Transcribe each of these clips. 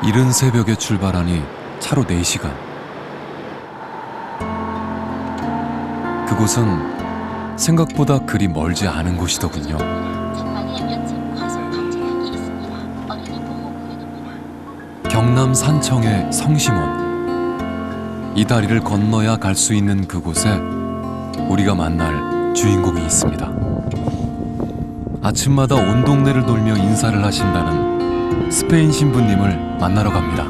이른 새벽에 출발하니 차로 4시간. 그곳은 생각보다 그리 멀지 않은 곳이더군요. 경남 산청의 성심원. 이 다리를 건너야 갈 수 있는 그곳에 우리가 만날 주인공이 있습니다. 아침마다 온 동네를 돌며 인사를 하신다는 스페인 신부님을 만나러 갑니다.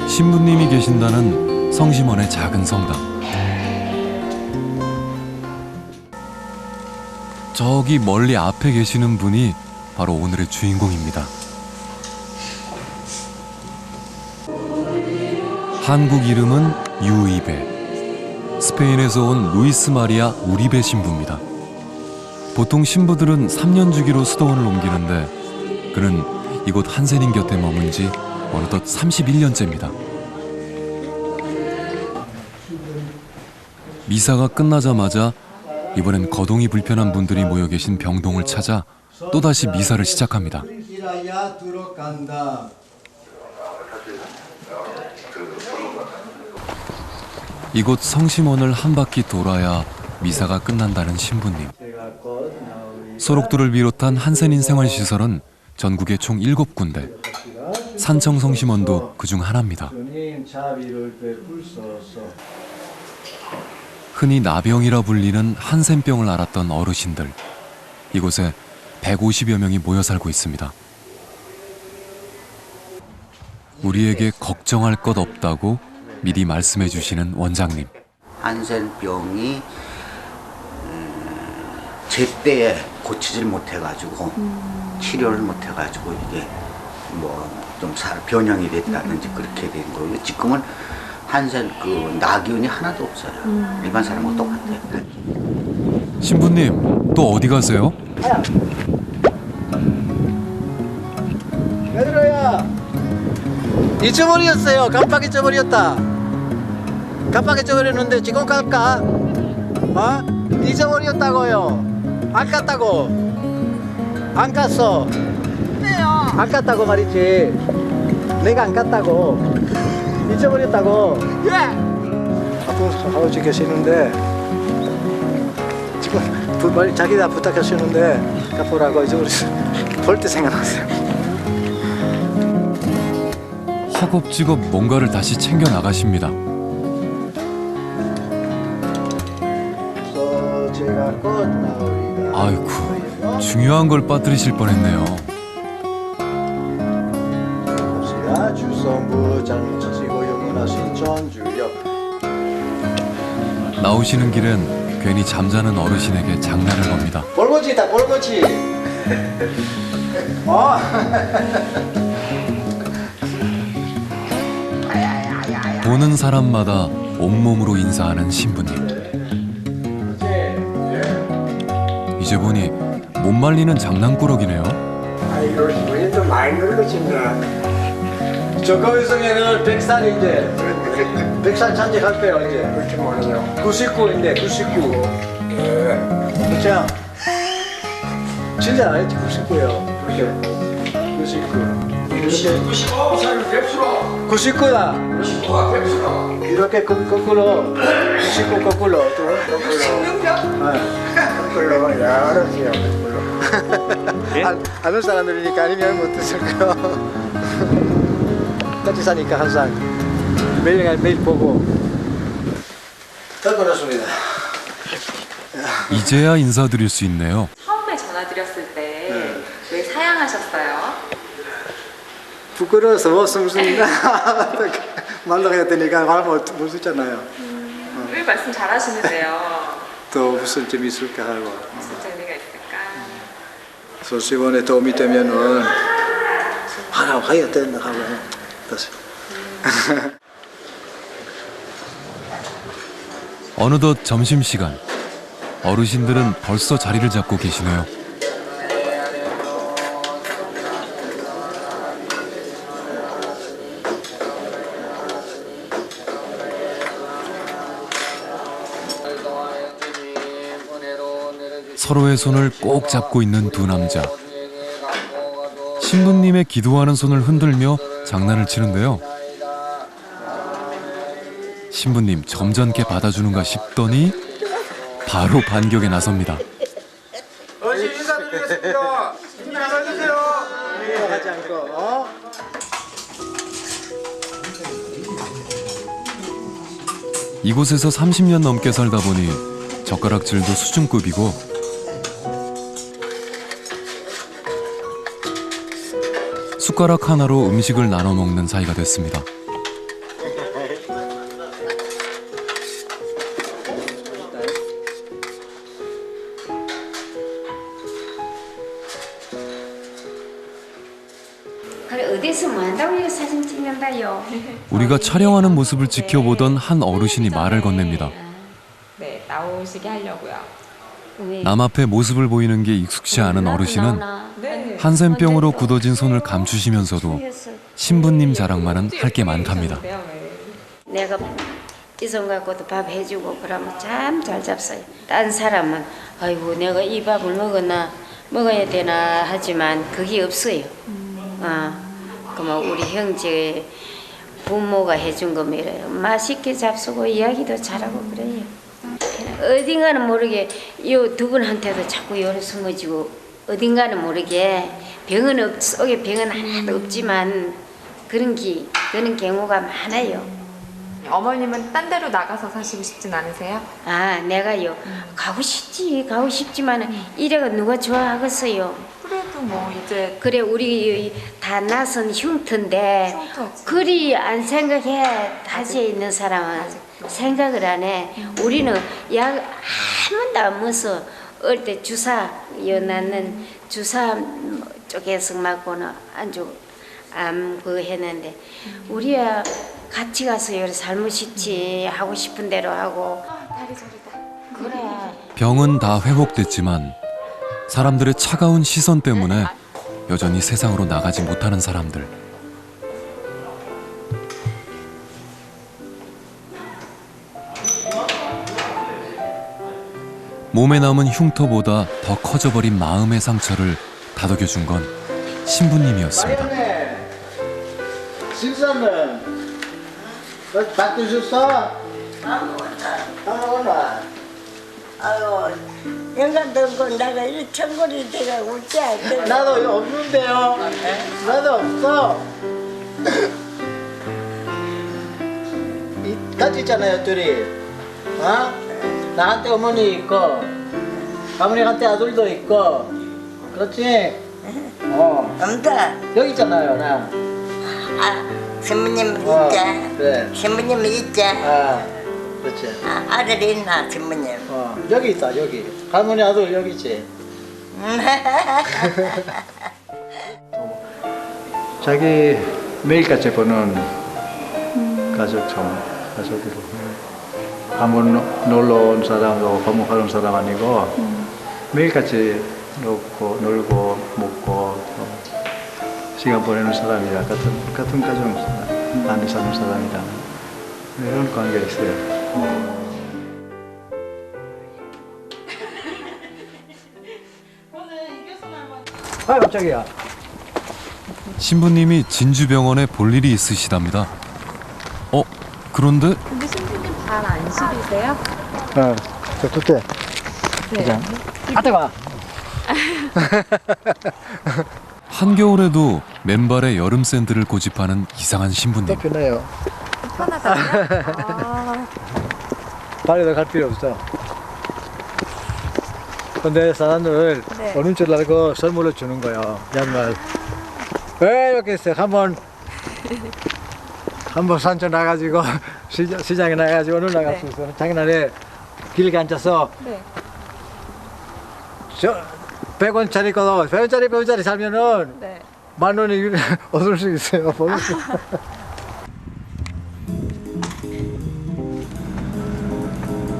신부님이 계신다는 성심원의 작은 성당. 저기 멀리 앞에 계시는 분이 바로 오늘의 주인공입니다. 한국 이름은 유이베. 스페인에서 온 루이스 마리아 우리베 신부입니다. 보통 신부들은 3년 주기로 수도원을 옮기는데 그는 이곳 한센인 곁에 머문 지 어느덧 31년째입니다. 미사가 끝나자마자 이번엔 거동이 불편한 분들이 모여 계신 병동을 찾아 또다시 미사를 시작합니다. 이곳 성심원을 한 바퀴 돌아야 미사가 끝난다는 신부님. 소록도를 비롯한 한센인 생활시설은 전국에 총 7군데. 산청 성심원도 그중 하나입니다. 흔히 나병이라 불리는 한센병을 앓았던 어르신들. 이곳에 150여 명이 모여 살고 있습니다. 우리에게 걱정할 것 없다고 미리 말씀해 주시는 원장님. 한센병이 제때에 고치질 못해가지고 치료를 못해가지고 이게 뭐 좀 변형이 됐다든지 그렇게 된 거예요. 지금은 한센 나기운이 하나도 없어요. 일반 사람하고 똑같아요. 신부님, 또 어디 가세요? 얘들아, 잊어버렸어요. 깜빡 잊어버렸다. 깜빡 잊어버렸는데 지금 갈까? 잊어버렸다고요. 안 갔다고. 안 갔어. 안 갔다고 말이지. 내가 안 갔다고. 잊어버렸다고. 예. 아픈 할아버지 계시는데 지금 자기가 부탁하시는데 갚으라고 잊어버렸어. 볼 때 생각났어요. 허겁지겁 뭔가를 다시 챙겨 나가십니다. 아이고, 중요한 걸 빠뜨리실 뻔했네요. 나오시는 길엔 괜히 잠자는 어르신에게 장난을 겁니다. 볼거지다, 볼거지. 보는 사람마다 온몸으로 인사하는 신부님. 이제 보니 못 말리는 장난꾸러기네요. 아이고, 우리 좀 많이 늙으신다. 저 거기서는 100살 이제 100살 잔치할게요 이제. 그렇게 많아요. 99인데 99. 그렇죠? 진짜 알지 99요. 그렇게 99. 99살 100수로. 99다. 99가 100수로. 이렇게 거꾸로 99 거꾸로 또. 거꾸로. 거꾸로. 야 알았어요. 거꾸로. 아는 사람들이니까 아니면 못했을 거요. 같이 사니까 항상 매일 보고 잘 보냈습니다. 이제야 인사드릴 수 있네요. 처음에 전화드렸을 때 왜 사양하셨어요? 부끄러워서 못 숨습니다. 만나야 되니까 말 못 쓰잖아요. 왜 말씀 잘하시는데요? 또 무슨 점이 있을까 하고. 무슨 재미가 있을까? 소식원에 도움이 되면은 하라고 해야 된다 하고. 어느덧 점심시간. 어르신들은 벌써 자리를 잡고 계시네요. 서로의 손을 꼭 잡고 있는 두 남자. 신부님의 기도하는 손을 흔들며 장난을 치는데요. 신부님 점잖게 받아주는가 싶더니 바로 반격에 나섭니다. 어르신 인사드리겠습니다. 인사해주세요. 하지 않고. 이곳에서 30년 넘게 살다 보니 젓가락질도 수준급이고 숟가락 하나로 음식을 나눠 먹는 사이가 됐습니다. 그래 어디서 뭐 한다고 이거 사진 찍는다요? 우리가 촬영하는 모습을 지켜보던 한 어르신이 말을 건넵니다. 네, 나오시게 하려고요. 남 앞에 모습을 보이는 게 익숙치 않은 어르신은 네. 한센병으로 굳어진 손을 감추시면서도 신부님 자랑만은 할 게 많답니다. 네. 내가 이 손 갖고도 밥 해주고 그러면 참 잘 잡숴요. 딴 사람은 아이고 내가 이 밥을 먹어야 되나 하지만 그게 없어요. 그러면 우리 형제 부모가 해준 거 밀어요. 맛있게 잡수고 이야기도 잘하고 그래요. 어딘가는 모르게 요 두 분한테도 자꾸 요리 숨어지고 어딘가는 모르게 속에 병은 하나도 없지만 그런 경우가 많아요. 어머님은 딴 데로 나가서 사시고 싶진 않으세요? 내가요 가고 싶지만 이래가 누가 좋아하겠어요. 그래도 뭐 이제 그래 우리 다 나선 흉터인데 그리 안 생각해 다시에 있는 사람은 생각을 안 해. 우리는 약 한 번도 안 먹어서 어릴 때 주사 낳는 주사 쪽에서 맞고는 안 그거 했는데 우리야 같이 가서 여기 살무시지 하고 싶은 대로 하고. 다리 저리다. 그래. 병은 다 회복됐지만 사람들의 차가운 시선 때문에 여전히 세상으로 나가지 못하는 사람들. 몸에 남은 흉터보다 더 커져버린 마음의 상처를 다독여준 건 신부님이었습니다. 식사는 밥 드셨어? 안 먹었나? 아유, 영감 든거 내가 이 천골이 내가 웃지 않게. 나도 없는데요. 나도 없어. 같이 있잖아요, 둘이. 나한테 어머니 있고, 아버님한테 아들도 있고, 그렇지? 없다. 여기 있잖아요, 나. 신부님 있자. 그래. 신부님 있자. 그렇지. 아들이 있나, 신부님. 여기 있다, 여기. 할머니 아들 여기 있지. 자기 매일같이 보는 가족으로. 한번 놀러 온 사람도 거목하는 사람 아니고 매일같이 놀고 먹고 시간 보내는 사람이라 같은 가정 안에 사는 사람이라 이런 관계가 있어요. 깜짝이야. 신부님이 진주병원에 볼 일이 있으시답니다. 그런데 근데 신부님 발 안 시리세요? 저 그때. 네. 아따가. 한겨울에도 맨발에 여름 샌들을 고집하는 이상한 신부님. 편해요. 편하다고요? 발에도 갈 필요 없어. 근데 사람들 네. 오는 줄 알고 선물로 주는 거예요. 양말. 왜 이렇게 했어요? 한번 산천 나가지고 시장에 나가지고 오늘 나갔어요. 작년에 길게 앉아서 네. 100원짜리 거 100원짜리 사면은 네. 10,000원이 얻을 수 있어요.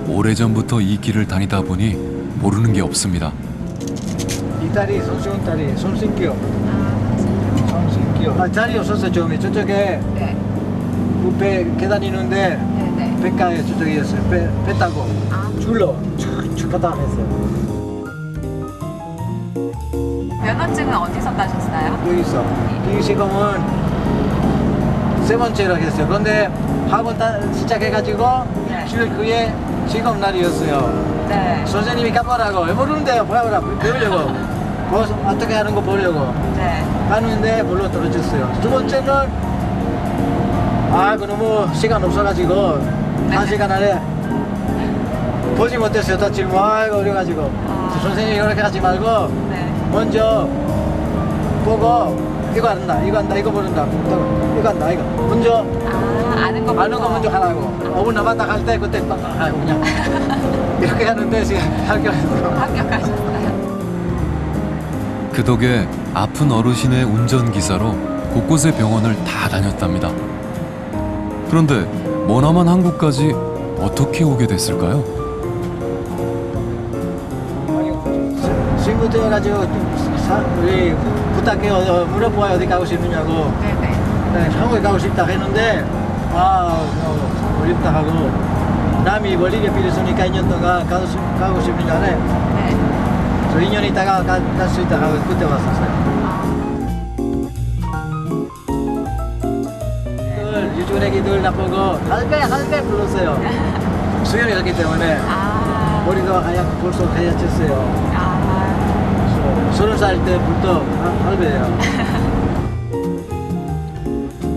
오래전부터 이 길을 다니다 보니 모르는 게 없습니다. 이 다리 손쉬운 다리 손신기요. 자리 없어서 좀 저쪽에 네. 배 계단 있는데 네. 배가에 저쪽에 있어요. 배 타고 줄로 쭉 갔다 왔어요. 면허증은 어디서 따셨어요? 여기 있어. 이 지금은 세 번째로 했어요. 그런데 학원 시작해가지고 일주일 후에 시험 날이었어요. 네. 선생님이 까봐라고 모르는데요. 배우려고 어떻게 하는 거 보려고 네. 하는데 물론 떨어졌어요. 두 번째는 그 너무 시간 없어가지고 한 시간 안에 보지 못했어요. 다 질문 어려가지고 선생님이 이렇게 하지 말고 네. 먼저 보고 이거 한다, 이거 모른다, 이거 한다, 이거 먼저 아는 거 아는 거 먼저 하라고. 5분 남았다 할 때 그때 딱 하고 그냥 이렇게 하는데 지금 합격했어요. 합격하셨어요. 그 덕에 아픈 어르신의 운전기사로 곳곳의 병원을 다 다녔답니다. 그런데 머나먼 한국까지 어떻게 오게 됐을까요? 친구 되어가지고 우리 부탁해요. 물어봐요. 어디 가고 싶느냐고. 네네. 네, 한국에 가고 싶다 했는데 어렵다 하고 남이 멀리게 빌렸으니까 2년 동안 가고 싶느냐네. 네. 저 2년 있다가 갈 수 있다 하고 그때 왔었어요. 유치원 애기들 나보고 할배 불렀어요. 수영이 했기 때문에 머리가 하얗고 벌써 하얗졌어요. 30살 때부터 할배예요.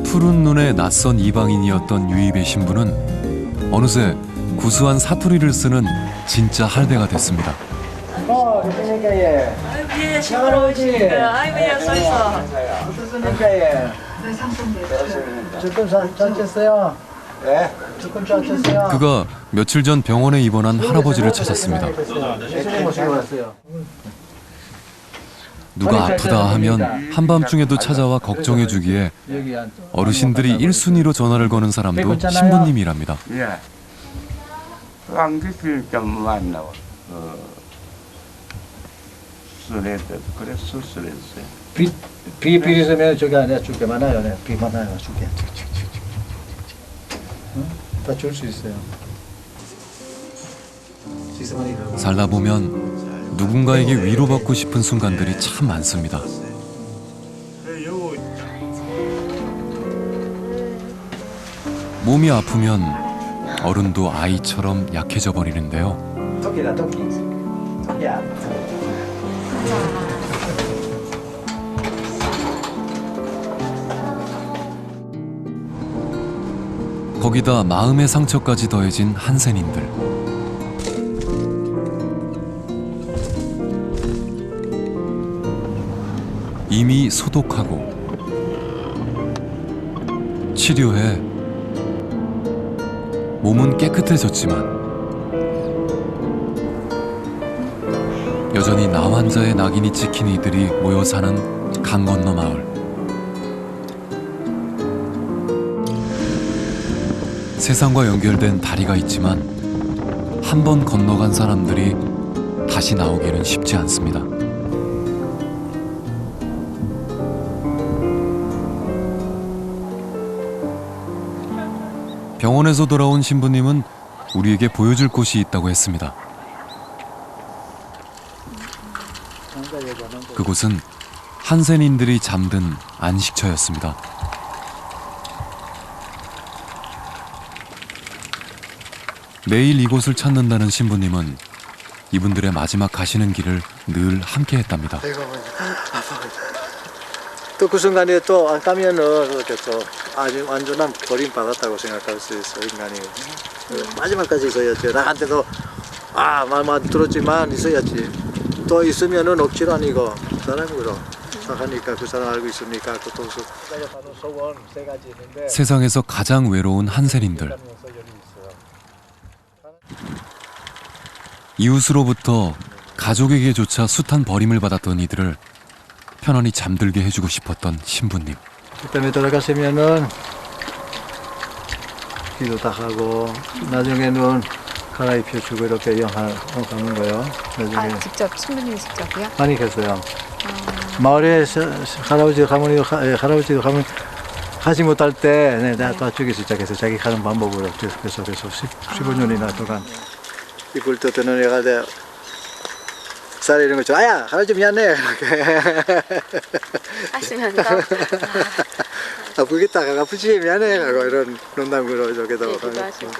푸른 눈의 낯선 이방인이었던 유입의 신부는 어느새 구수한 사투리를 쓰는 진짜 할배가 됐습니다. 됐으니까 예. 예, 시끄러우지? 아이고, 야, 써있어. 어떻습니까 예. 조금 잘 쳤어요. 네. 조금 잘 쳤어요. 그가 며칠 전 병원에 입원한 할아버지를 찾았습니다. 예수님 모시고 왔어요. 누가 아프다 하면 한밤중에도 찾아와 걱정해주기에 어르신들이 1순위로 전화를 거는 사람도 신부님이랍니다. 예. 왕기필 좀 만나고 수술했대. 그래 수술했어요. 비 있으면 저기 안에 줄게 많아요. 네. 비 많아요. 줄게. 다 줄 수 있어요. 살다 보면 누군가에게 위로받고 싶은 순간들이 참 많습니다. 몸이 아프면 어른도 아이처럼 약해져 버리는데요. 토끼다 토끼. 토끼야. 거기다 마음의 상처까지 더해진 한센인들. 이미 소독하고 치료해 몸은 깨끗해졌지만 여전히 나 환자의 낙인이 찍힌 이들이 모여 사는 강 건너 마을. 세상과 연결된 다리가 있지만 한 번 건너간 사람들이 다시 나오기는 쉽지 않습니다. 병원에서 돌아온 신부님은 우리에게 보여줄 곳이 있다고 했습니다. 그곳은 한센인들이 잠든 안식처였습니다. 매일 이곳을 찾는다는 신부님은 이분들의 마지막 가시는 길을 늘 함께했답니다. 또 그 순간에 또 안 가면은 이렇게 또 아주 완전한 버림받았다고 생각할 수 있어 인간이. 마지막까지 있어야지. 나한테도 말만 들었지만 있어야지. 또 있으면은 억지로 아니고 사람으로 하니까 그 사람 알고 있으니까 그것도 소원 세 가지 있는데. 세상에서 가장 외로운 한센인들. 이웃으로부터 가족에게조차 숱한 버림을 받았던 이들을 편안히 잠들게 해주고 싶었던 신부님. 그다음에 돌아가시면은 기도 다 하고 나중에는 갈아입혀주고 이렇게 영하는 거예요. 나중에 직접 신부님이 직접이요? 많이 했어요. 마을에 할아버지 할아버지도 가면 하지 못할 때 내가 도와주기 시작해서 자기 하는 방법으로 계속해서 15년이나 동안 이불 뜯는 애가 묵살 이런 거 좀 아야 할아버지 미안해 이렇게 하시면서 아프겠다 아프지 미안해 하고 이런 농담으로 저기도 얘기도 하시고.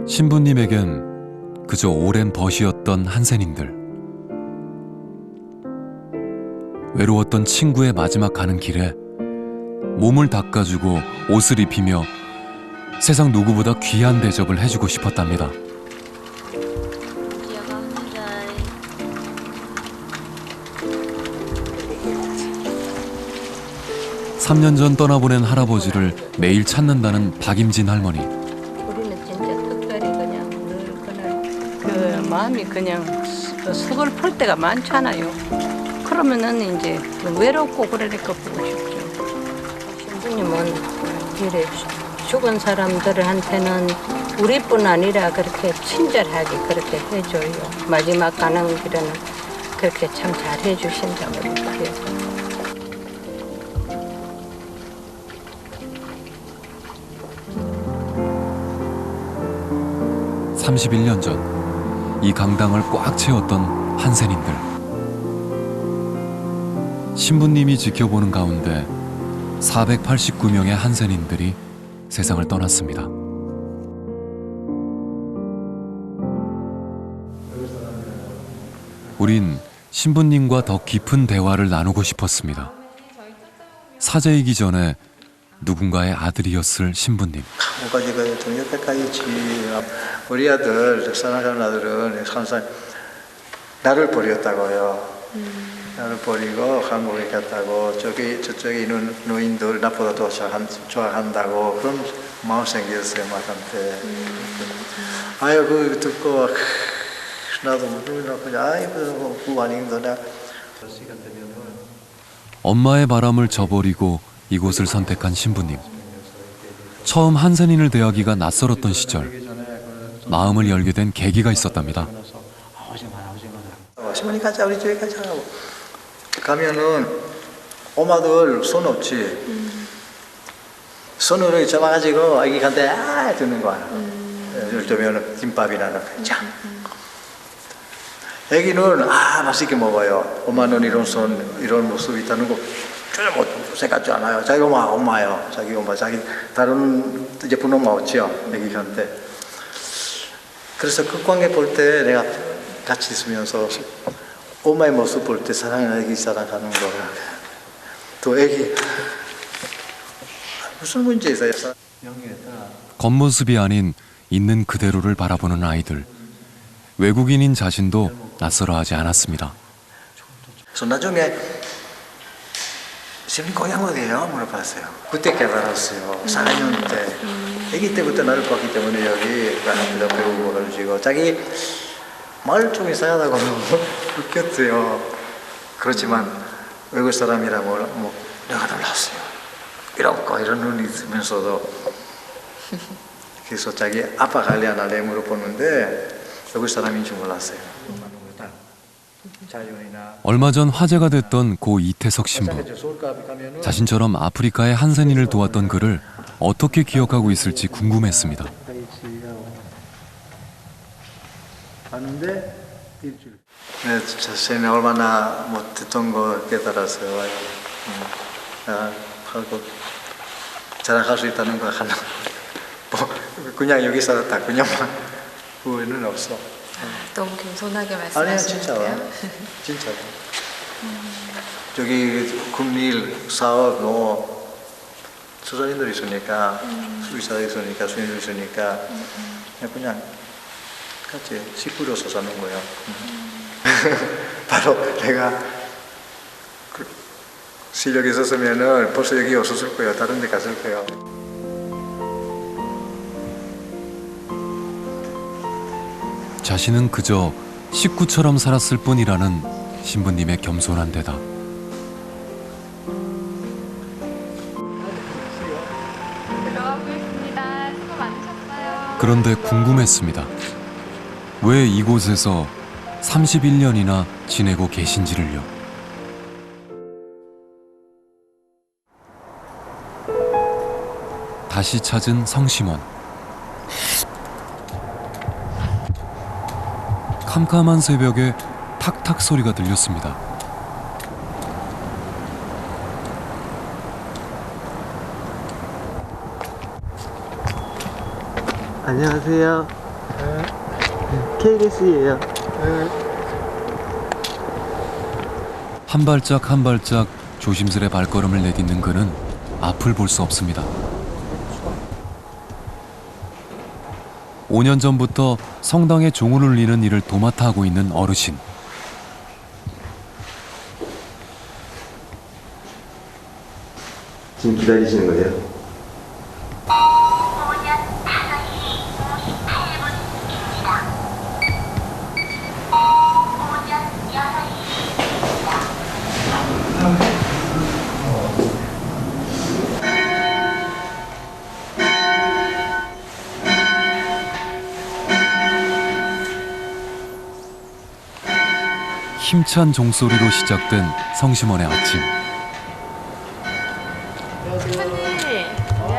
신부님에겐 그저 오랜 벗이었던 한센인들. 외로웠던 친구의 마지막 가는 길에 몸을 닦아주고 옷을 입히며 세상 누구보다 귀한 대접을 해주고 싶었답니다. 3년 전 떠나보낸 할아버지를 매일 찾는다는 박임진 할머니. 우리는 진짜 특별히 그냥 늘 그날 그 마음이 그냥 서글플 때가 많잖아요. 그러면은 이제 외롭고 그러니까 보고 싶죠. 신부님은 이래 죽은 사람들한테는 우리뿐 아니라 그렇게 친절하게 그렇게 해줘요. 마지막 가는 길에는 그렇게 참 잘 해주신다고 그래요. 31년 전 이 강당을 꽉 채웠던 한센인들. 신부님이 지켜보는 가운데 489명의 한센인들이 세상을 떠났습니다. 우린 신부님과 더 깊은 대화를 나누고 싶었습니다. 사제이기 전에 누군가의 아들이었을 신부님. 감옥까지 가야 동역까지 지. 우리 아들 사랑하는 아들은 항상 나를 버렸다고요. 나를 버리고 한국에 갔다고 저쪽에 있는 노인들 나보다 더 좋아한다고 그런 마음 생겼어요 막한테. 아유 그 듣고 나도 무슨 아이고 그 아닌데 나 시간 되면은 엄마의 바람을 저버리고 이곳을 선택한 신부님. 처음 한센인을 대하기가 낯설었던 시절 마음을 열게 된 계기가 있었답니다. 시부님 가자 우리 집에 가자 하고 가면은 엄마들 손 없지. 손으로 잡아가지고 아기한테 아 듣는 거야. 예를 들면 김밥이나 짱. 아기는 아 맛있게 먹어요. 엄마는 이런 손 이런 모습 있다는 거 전혀 못 생각지 않아요. 자기 엄마요. 자기 엄마 자기 다른 이제 분엄마 없지요. 아기한테. 그래서 그 관계 볼 때 내가 같이 있으면서 엄마의 모습 볼 때 사랑하는 아기 사랑하는 거야. 또 아기 무슨 문제 있어요? 겉모습이 아닌 있는 그대로를 바라보는 아이들. 외국인인 자신도 낯설어하지 않았습니다. 그래서 나중에 시부님 고향 어디예요? 물어봤어요. 그때 깨달았어요. 4년 때. 아기 때부터 나를 봤기 때문에 여기 학교도 배우고 그러시고 자기 말 좀 이상하다고 웃겼어요. 그렇지만 외국 사람이라 뭐 내가 놀랐어요. 이런 눈이 있으면서도 그래서 자기 아빠 관리 안 할래 물어보는데 외국 사람인 줄 몰랐어요. 얼마 전 화제가 됐던 고 이태석 신부. 자신처럼 아프리카의 한센인을 도왔던 그를 어떻게 기억하고 있을지 궁금했습니다. 네, 자신이 얼마나 뭐 듣던 거 깨달았어요. 하고 자랑할 수 있다는 거 하나. 뭐 그냥 여기 살았다 그냥만 후회는 없어. 너무 겸손하게 아니야 말씀하시는데요. 진짜로. 저기 금일 사업 뭐 수사님들 있으니까 의사 있으니까 수인들 있으니까 그냥 같이 시끄러워서 사는 거예요. 바로 내가 그 실력이 있었으면은 벌써 여기 없었을 거예요. 다른 데 갔을 거예요. 자신은 그저 식구처럼 살았을 뿐이라는 신부님의 겸손한 대답. 들어가고 있습니다. 수고 많으셨어요. 그런데 궁금했습니다. 왜 이곳에서 31년이나 지내고 계신지를요. 다시 찾은 성심원. 캄캄한 새벽에 탁탁 소리가 들렸습니다. 안녕하세요. KBS예요. 한 발짝 한 발짝 조심스레 발걸음을 내딛는 그는 앞을 볼 수 없습니다. 5년 전부터 성당에 종을 울리는 일을 도맡아 하고 있는 어르신. 지금 기다리시는 거예요? 힘찬 종소리로 시작된 성심원의 아침.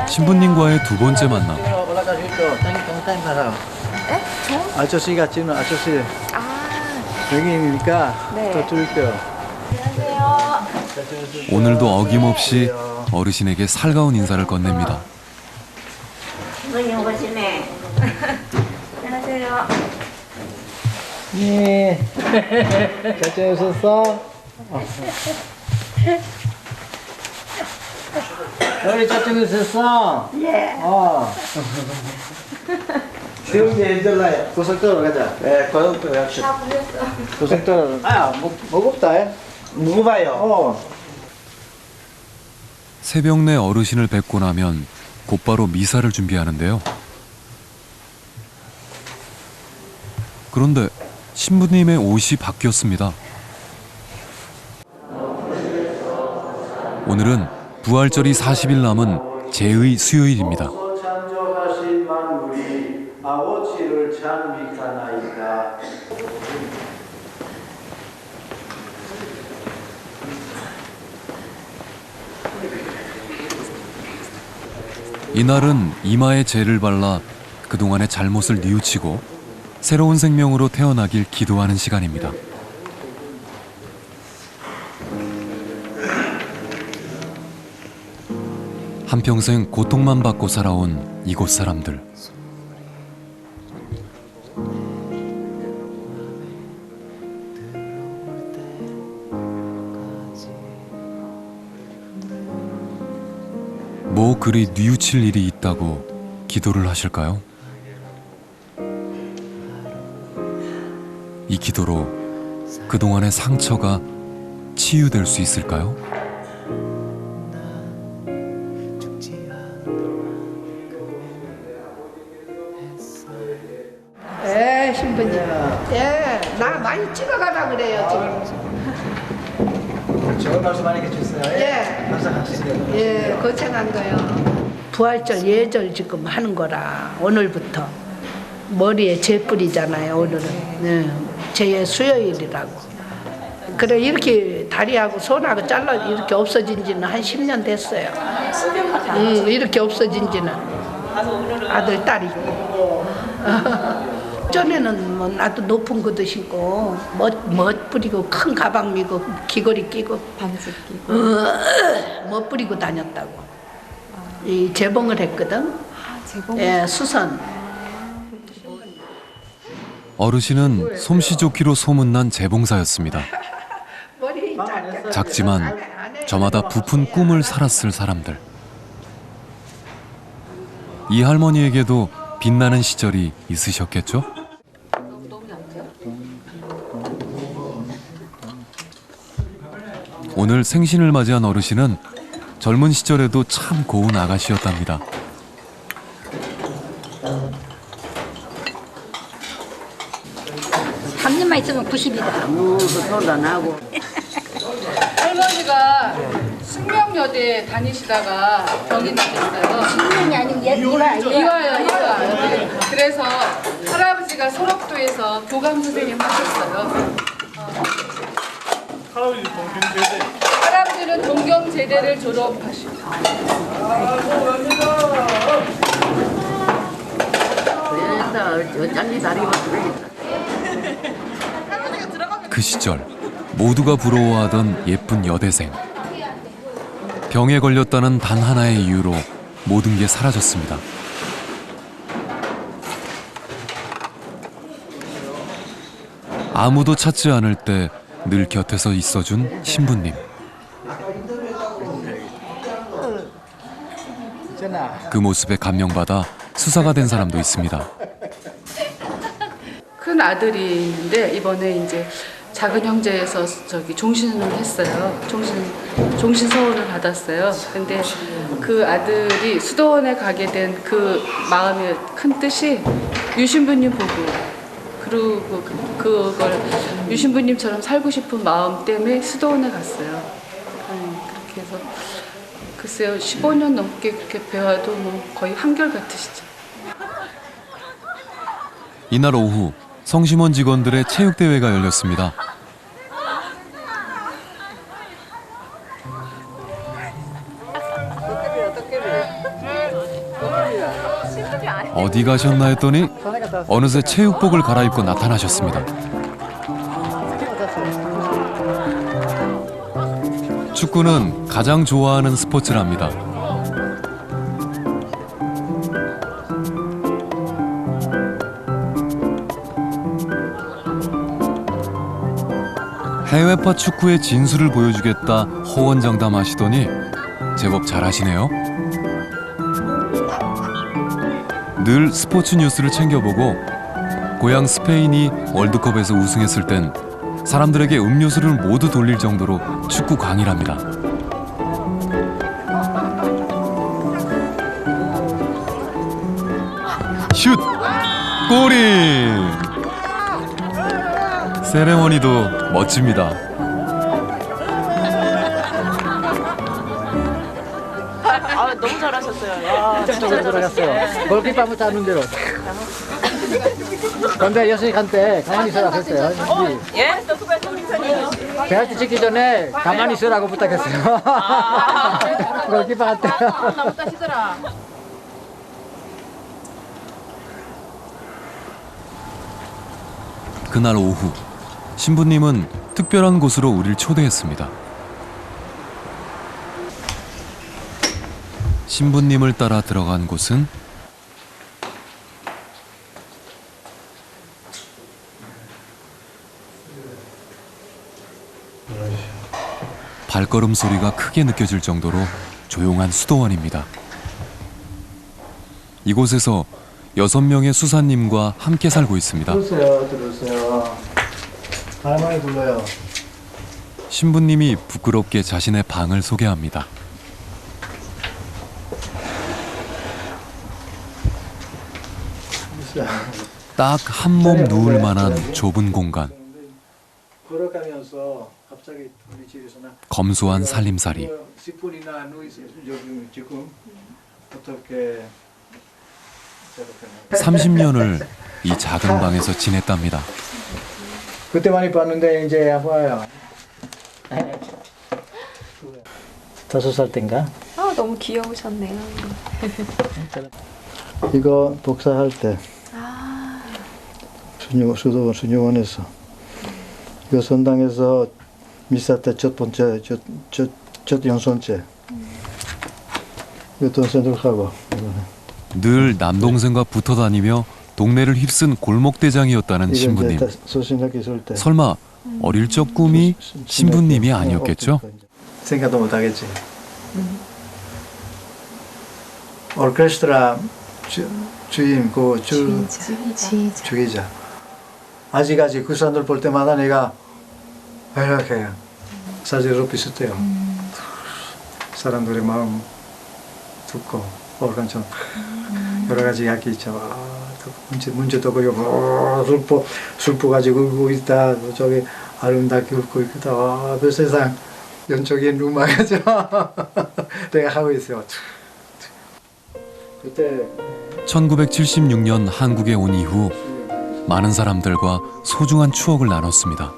신부님과의 두 번째 만남. 아저씨가 지금 아저씨 여기니까 네. 더 드릴게요. 오늘도 어김없이 어르신에게 살가운 인사를 건넵니다. 안녕하세요. 예. 잘 지내셨어? 우리 잘 지내셨어? 예. 세훈이 애들라 고속도로 가자. 네, 고속도로 갑시다. 고속도로. 무겁다. 무거워요. 새벽 내 어르신을 뵙고 나면 곧바로 미사를 준비하는데요. 그런데 신부님의 옷이 바뀌었습니다. 오늘은 부활절이 40일 남은 제의 수요일입니다. 창조하신 만물이 아버지를 찬미하나이다. 이날은 이마에 재를 발라 그동안의 잘못을 뉘우치고 새로운 생명으로 태어나길 기도하는 시간입니다. 한평생 고통만 받고 살아온 이곳 사람들. 뭐 그리 뉘우칠 일이 있다고 기도를 하실까요? 이 기도로 그동안의 상처가 치유될 수 있을까요? 신부님. 나 많이 찍어가라 그래요, 지금. 좋은 말씀 많이 해주셨어요. 예. 감사합니다. 거창한 거요. 부활절 예절 지금 하는 거라, 오늘부터. 머리에 재 뿌리잖아요, 오늘은. 제 수요일이라고. 그래, 이렇게 다리하고 손하고 잘라 이렇게 없어진 지는 한 10년 됐어요. 이렇게 없어진 지는. 아들, 딸이. 전에는 뭐 나도 높은 것도 신고 멋 뿌리고 큰 가방 미고 귀걸이 끼고 반지 끼고 멋 뿌리고 다녔다고. 이 재봉을 했거든. 재봉. 예, 수선. 어르신은 솜씨 좋기로 소문난 재봉사였습니다. 머리 작지만 저마다 부푼 꿈을 살았을 사람들. 이 할머니에게도 빛나는 시절이 있으셨겠죠? 오늘 생신을 맞이한 어르신은 젊은 시절에도 참 고운 아가씨였답니다. 한 입만 있으면 90이다. 소리도 안 나고. 할머니가 숙명여대 다니시다가 병이 나셨어요. 숙명이 아니고 이화요. 그래서 할아버지가 소록도에서 교감 선생님 하셨어요. 할아버지는 동경제대를 졸업하시고. 그래서 어쩐지 다리가 부르겠다. 그 시절 모두가 부러워하던 예쁜 여대생. 병에 걸렸다는 단 하나의 이유로 모든 게 사라졌습니다. 아무도 찾지 않을 때 늘 곁에서 있어준 신부님. 그 모습에 감명받아 수사가 된 사람도 있습니다. 큰 아들이 있는데 이번에 이제 작은 형제에서 저기 종신을 했어요. 종신 서울을 받았어요. 근데 그 아들이 수도원에 가게 된 그 마음의 큰 뜻이 유신부님 보고, 그리고 그걸 유신부님처럼 살고 싶은 마음 때문에 수도원에 갔어요. 그렇게 해서 글쎄요, 15년 넘게 그렇게 배워도 뭐 거의 한결같으시죠. 이날 오후 성심원 직원들의 체육대회가 열렸습니다. 어디 가셨나 했더니 어느새 체육복을 갈아입고 나타나셨습니다. 축구는 가장 좋아하는 스포츠랍니다. 해외파 축구의 진수를 보여주겠다 호언장담하시더니 제법 잘하시네요. 늘 스포츠 뉴스를 챙겨보고 고향 스페인이 월드컵에서 우승했을 땐 사람들에게 음료수를 모두 돌릴 정도로 축구 광이랍니다. 슛! 골인! 세레머니도 멋집니다. 아, 너무 잘하셨어요. 쪽으로 들어갔어요. 골키퍼 한번 잡는 대로. 근데 여섯이 간때 가만히 있으라고 했어요. 예? 페널티 찍기 전에 가만히 있으라고 부탁했어요. 골키퍼한테. 그날 오후 신부님은 특별한 곳으로 우리를 초대했습니다. 신부님을 따라 들어간 곳은 발걸음 소리가 크게 느껴질 정도로 조용한 수도원입니다. 이곳에서 6명의 수사님과 함께 살고 있습니다. 들으세요. 할머니 불러요. 신부님이 부끄럽게 자신의 방을 소개합니다. 딱 한 몸 누울 만한 좁은 공간. 걸어가면서 갑자기 우리 집에서 검소한 살림살이. 10분이나 누워있어요. 지금 어떻게 30년을 이 작은 방에서 지냈답니다. 그때 많이 봤는데 이제 아파요. 5살 땐가? 아, 너무 귀여우셨네요. 이거 복사할 때 수녀원에서 이거 선당에서 미사 때 첫 번째 첫 연선제 이거 동생들 하고 늘 남동생과 붙어 다니며 동네를 휩쓴 골목대장이었다는 신부님. 소신하게 있을 때 설마 어릴 적 꿈이 신부님이 아니었겠죠? 생각도 못하겠지. 오케스트라 주임 그 주기자. 아직까지 그 사람들 볼 때마다 내가 이렇게 사진으로 비슷해요. 사람들의 마음 듣고 organ처럼 여러 가지 이야기 있죠. 문제도 보고 슬퍼 가지고 울고 있다. 저기 아름답게 웃고 있다. 그 세상 연적인 음악이죠. 내가 하고 있어요. 그때 1976년 한국에 온 이후 많은 사람들과 소중한 추억을 나눴습니다.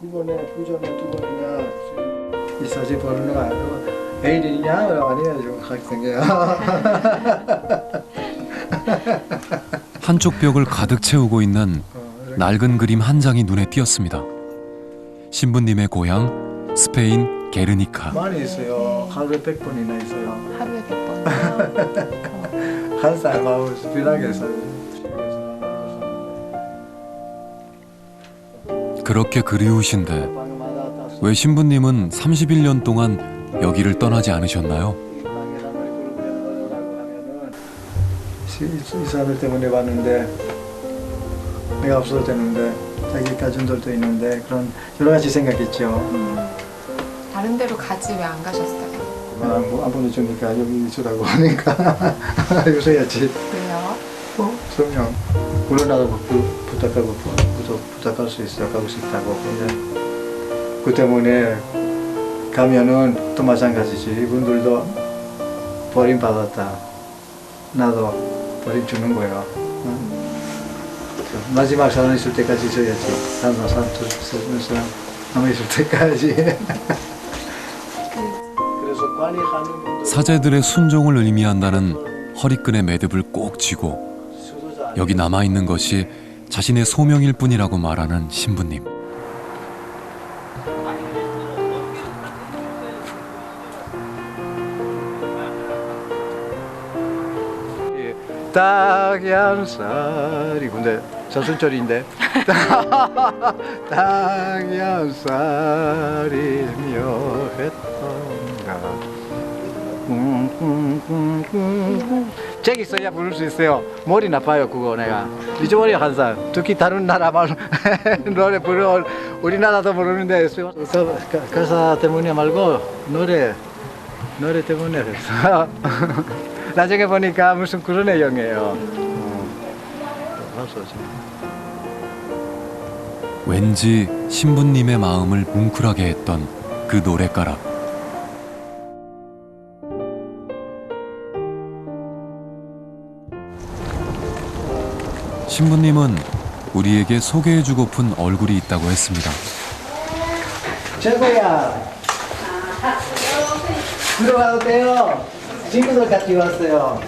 9번에 2번이나 이 사진 보는 거 아니고 애인이냐? 아니야, 좀 학생이야. 한쪽 벽을 가득 채우고 있는 낡은 그림 한 장이 눈에 띄었습니다. 신부님의 고향 스페인 게르니카. 많이 있어요. 하루에 100번이나 있어요. 하루에 100번. 한 사람하고 비슷하게 있어요. 그렇게 그리우신데 왜 신부님은 31년 동안 여기를 떠나지 않으셨나요? 이사들 때문에 왔는데 내가 없어도 되는데 자기 가족들도 있는데 그런 여러 가지 생각했죠. 다른 데로 가지 왜 안 가셨어요? 안 보내주니까 여기 있으라고 하니까 요새야지. 왜요? 그럼요. 물론 나도 부탁할 수 있어. 가고 싶다고. 근데 그 때문에 가면은 또 마찬가지지. 이분들도 버림받았다. 나도 버림주는 거예요. 마지막 사람 있을 때까지 있어야지. 사람 남아있을 때까지. 그래서 관리하는 분들 사제들의 순종을 의미한다는 허리끈의 매듭을 꼭 쥐고 여기 남아있는 것이 자신의 소명일 뿐이라고 말하는 신부님. 딱이 한 살이 근데 자순절인데 딱이 한 살이며 했던가 책 있어야 부를 수 있어요. 머리 나빠요 그거 내가 잊어버려 항상. 특히 다른 나라 말 노래 부르 우리나라도 모르는데 가사 때문에 말고 노래 때문에 그랬어. 나중에 보니까 무슨 그런 내용이에요. 왠지 신부님의 마음을 뭉클하게 했던 그 노랫가락. 신부님은 우리에게 소개해주고픈 얼굴이 있다고 했습니다. 최고야. 들어가도 돼요. 친구들 같이 왔어요.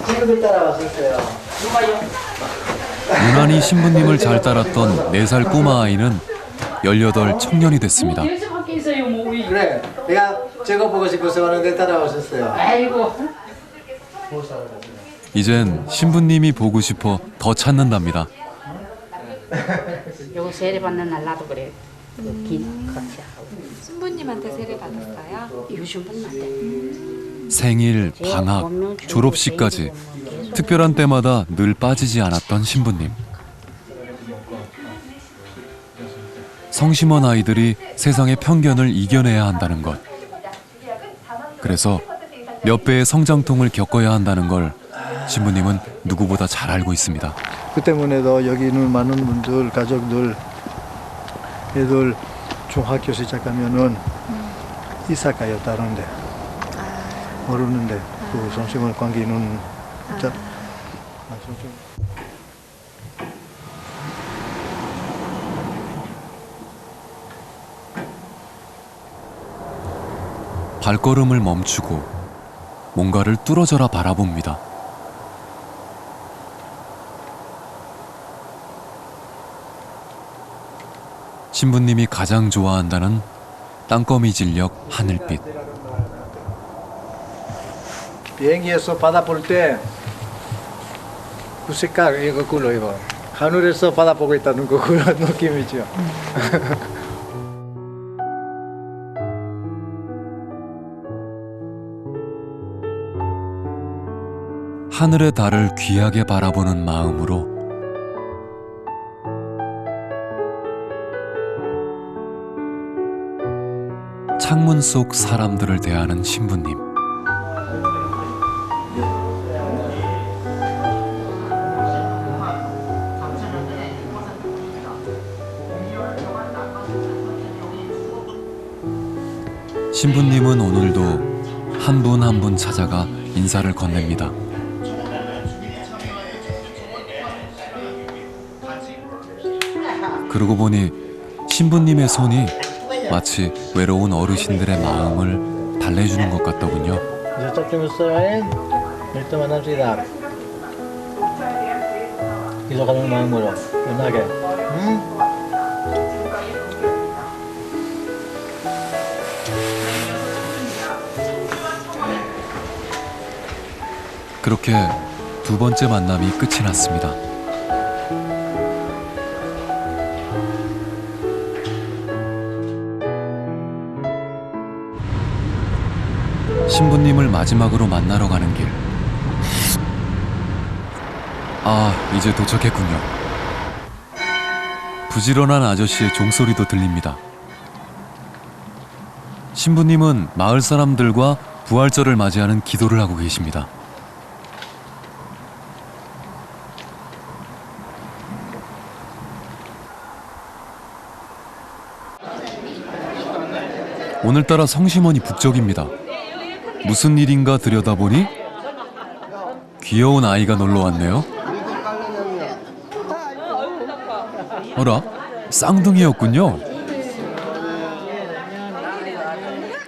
친구들 따라왔었어요. 유난히 신부님을 잘 따랐던 4살 꼬마 아이는 18 청년이 됐습니다. 그래, 내가 저거 보고 싶어서 왔는데 따라오셨어요. 아이고. 이젠 신부님이 보고 싶어 더 찾는답니다. 요거 세례받는 날 나도 그래. 긴 같이 하고. 신부님한테 세례 받았어요? 유신분한테. 생일, 방학, 졸업식까지 특별한 때마다 늘 빠지지 않았던 신부님. 성심원 아이들이 세상의 편견을 이겨내야 한다는 것. 그래서 몇 배의 성장통을 겪어야 한다는 걸 신부님은 누구보다 잘 알고 있습니다. 그 때문에도 여기 있는 많은 분들, 가족들, 애들 중학교 시작하면은 이사 가요 다른데. 모르는데 그 성심원 관계는 발걸음을 멈추고 뭔가를 뚫어져라 바라봅니다. 신부님이 가장 좋아한다는 땅거미 진력 하늘빛. 비행기에서 바다 볼 때 그 색깔 이거 꿀로 이거 하늘에서 바다 보고 있다는 거 그런 느낌이죠. 하늘의 달을 귀하게 바라보는 마음으로 창문 속 사람들을 대하는 신부님. 신부님은 오늘도 한 분 한 분 찾아가 인사를 건넵니다. 그러고 보니 신부님의 손이 마치 외로운 어르신들의 마음을 달래주는 것 같더군요. 기도하는 마음으로 연하게. 그렇게 두 번째 만남이 끝이 났습니다. 신부님을 마지막으로 만나러 가는 길. 아, 이제 도착했군요. 부지런한 아저씨의 종소리도 들립니다. 신부님은 마을 사람들과 부활절을 맞이하는 기도를 하고 계십니다. 오늘따라 성심원이 북적입니다. 무슨 일인가 들여다보니 귀여운 아이가 놀러 왔네요. 어라? 쌍둥이였군요.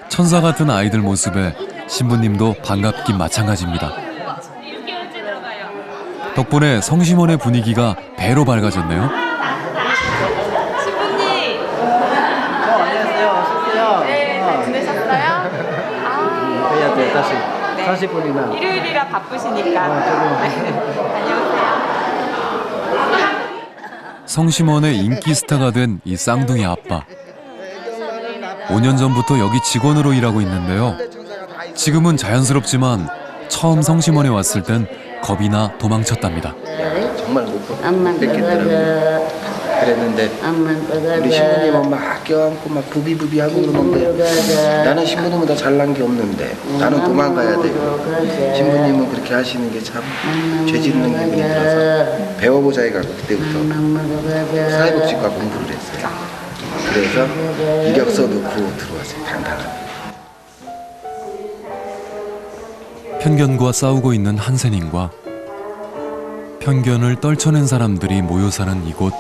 천사 같은 아이들 모습에 신부님도 반갑긴 마찬가지입니다. 덕분에 성심원의 분위기가 배로 밝아졌네요. 신부님. 안녕하세요. 오셨어요. 네, 지내셨어요? 해야 돼. 다시 40분이나. 일요일이라 바쁘시니까. 다녀오세요. 성심원의 인기 스타가 된 이 쌍둥이 아빠. 5년 전부터 여기 직원으로 일하고 있는데요. 지금은 자연스럽지만 처음 성심원에 왔을 땐 겁이나 도망쳤답니다. 정말 못 뵙겠더라고요. 그랬는데 우리 신부님은 막 껴안고 막 부비부비하고 그러는데 나는 신부님보다 잘난 게 없는데 나는 도망가야 되고 신부님은 그렇게 하시는 게 참 죄짓는 기분이 들어서 배워보자 해가지고 그때부터 사회복지과 공부를 했어요. 그래서 이력서 넣고 들어왔어요. 당당하게. 편견과 싸우고 있는 한센인과 편견을 떨쳐낸 사람들이 모여 사는 이곳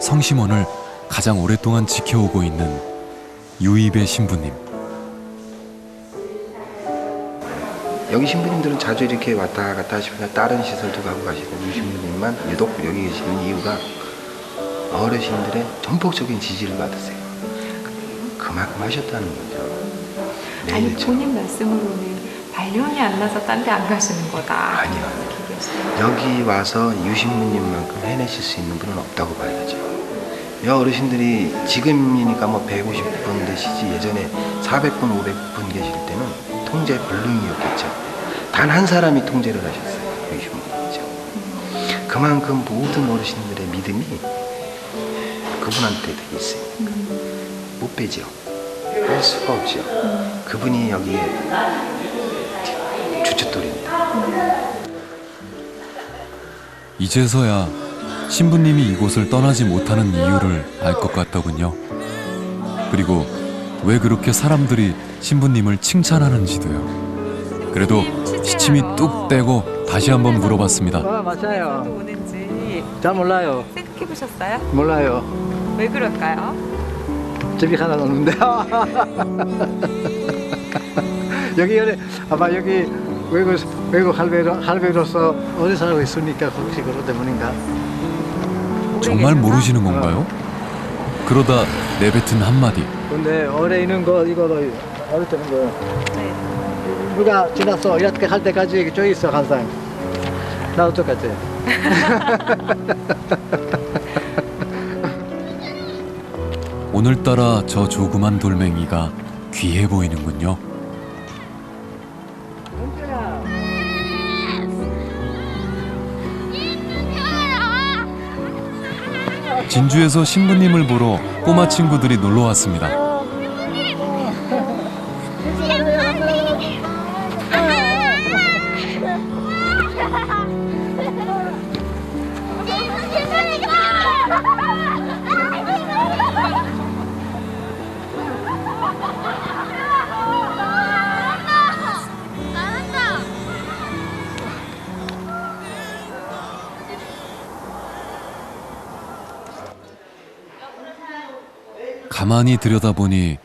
성심원을 가장 오랫동안 지켜오고 있는 유입의 신부님. 여기 신부님들은 자주 이렇게 왔다 갔다 하시면 다른 시설도 가고 가시는 이 신부님만 유독 여기 계시는 이유가 어르신들의 전폭적인 지지를 받으세요. 그만큼 하셨다는 거죠. 아니 본인 말씀으로는 발령이 안 나서 딴 데 안 가시는 거다. 아니요. 여기 와서 유신부님만큼 해내실 수 있는 분은 없다고 봐야죠. 이 어르신들이 지금이니까 뭐 150분 되시지 예전에 400분, 500분 계실 때는 통제 불능이었겠죠. 단 한 사람이 통제를 하셨어요. 유신부님이죠. 그만큼 모든 어르신들의 믿음이 그분한테 되게 있어요. 못 빼죠. 뺄 수가 없죠. 그분이 여기에 주춧돌입니다. 이제서야 신부님이 이곳을 떠나지 못하는 이유를 알 것 같더군요. 그리고 왜 그렇게 사람들이 신부님을 칭찬하는지도요. 그래도 시침이 뚝 떼고 다시 한번 물어봤습니다. 맞아요. 또 오는지 잘 몰라요. 생각해 보셨어요? 몰라요. 왜 그럴까요? 집이 하나 없는데. 여기 아마 여기 외국 할배로서 오래 살고 있으니까 혹시 그것 때문인가? 정말 모르시는 건가요? 그러다 내뱉은 한마디. 근데 오래 있는 거 이거도 어릴 때는 거. 누가 지났어 이렇게 할 때까지 저기 있어 항상. 나도 똑같아. 오늘따라 저 조그만 돌멩이가 귀해 보이는군요. 진주에서 신부님을 보러 꼬마 친구들이 놀러 왔습니다. 가만히 들여다보니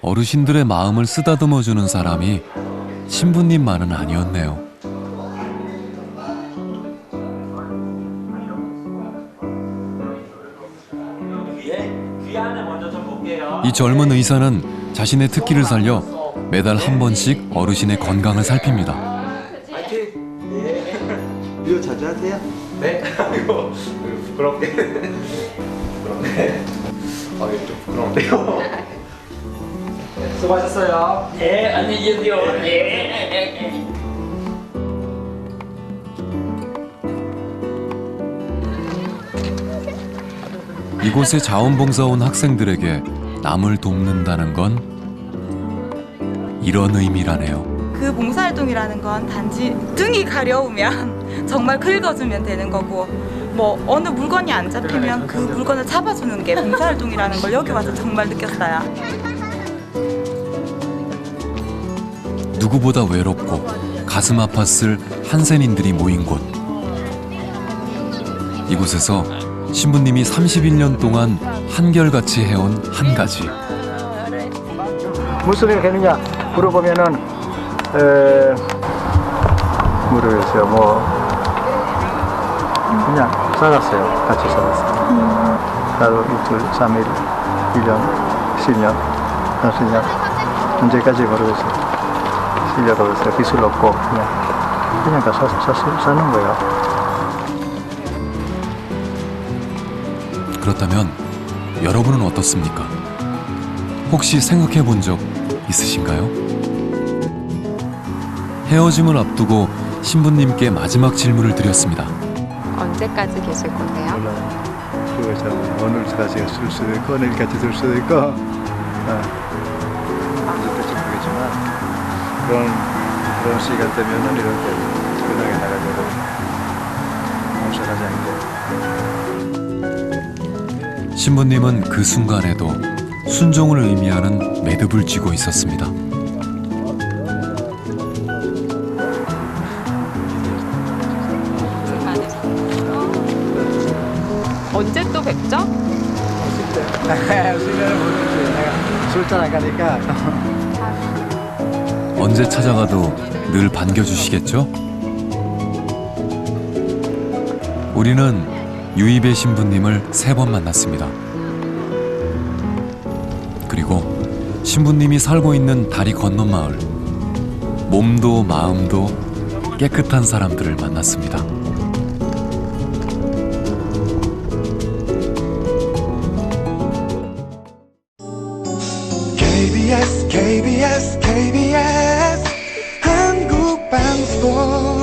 어르신들의 마음을 쓰다듬어주는 사람이 신부님만은 아니었네요. 이 젊은 의사는 자신의 특기를 살려 매달 한 번씩 어르신의 건강을 살핍니다. 이거 자주 하세요? 네? 이거 부끄럽게. 부끄럽네. 아, 이거 좀 부끄러운데요. 수고하셨어요. 네, 안녕히 계세요. 네. 이곳에 자원봉사 온 학생들에게 남을 돕는다는 건 이런 의미라네요. 그 봉사활동이라는 건 단지 등이 가려우면 정말 긁어주면 되는 거고 뭐 어느 물건이 안 잡히면 그 물건을 잡아주는 게 봉사활동이라는 걸 여기 와서 정말 느꼈어요. 누구보다 외롭고 가슴 아팠을 한센인들이 모인 곳. 이곳에서 신부님이 31년 동안 한결같이 해온 한 가지. 무슨 일 했느냐 물어보면은 모르겠어요. 뭐 그냥 살았어요. 같이 살았어요. 나도 이틀, 3일, 1년, 10년, 30년 언제까지 모르겠어요. 실력 없어요. 기술 없고 그냥 다 사는 거예요. 그렇다면 여러분은 어떻습니까? 혹시 생각해 본 적 있으신가요? 헤어짐을 앞두고 신부님께 마지막 질문을 드렸습니다. 언제까지 계실 건데요? 그거 참 오늘까지 쓸 수도 있고 내일까지 쓸 수도 있고 언제까지 모르겠지만 그런 시간 되면은 이렇게 편하게 나가려고 몽실하지 않게. 신부님은 그 순간에도 순종을 의미하는 매듭을 쥐고 있었습니다. 언제 또 뵙죠? 수면을 모르겠지. 내가 술잔 안 가니까. 언제 찾아가도 늘 반겨주시겠죠? 우리는 유입의 신부님을 3번 만났습니다. 그리고 신부님이 살고 있는 다리 건너 마을, 몸도 마음도 깨끗한 사람들을 만났습니다. KBS 한국방송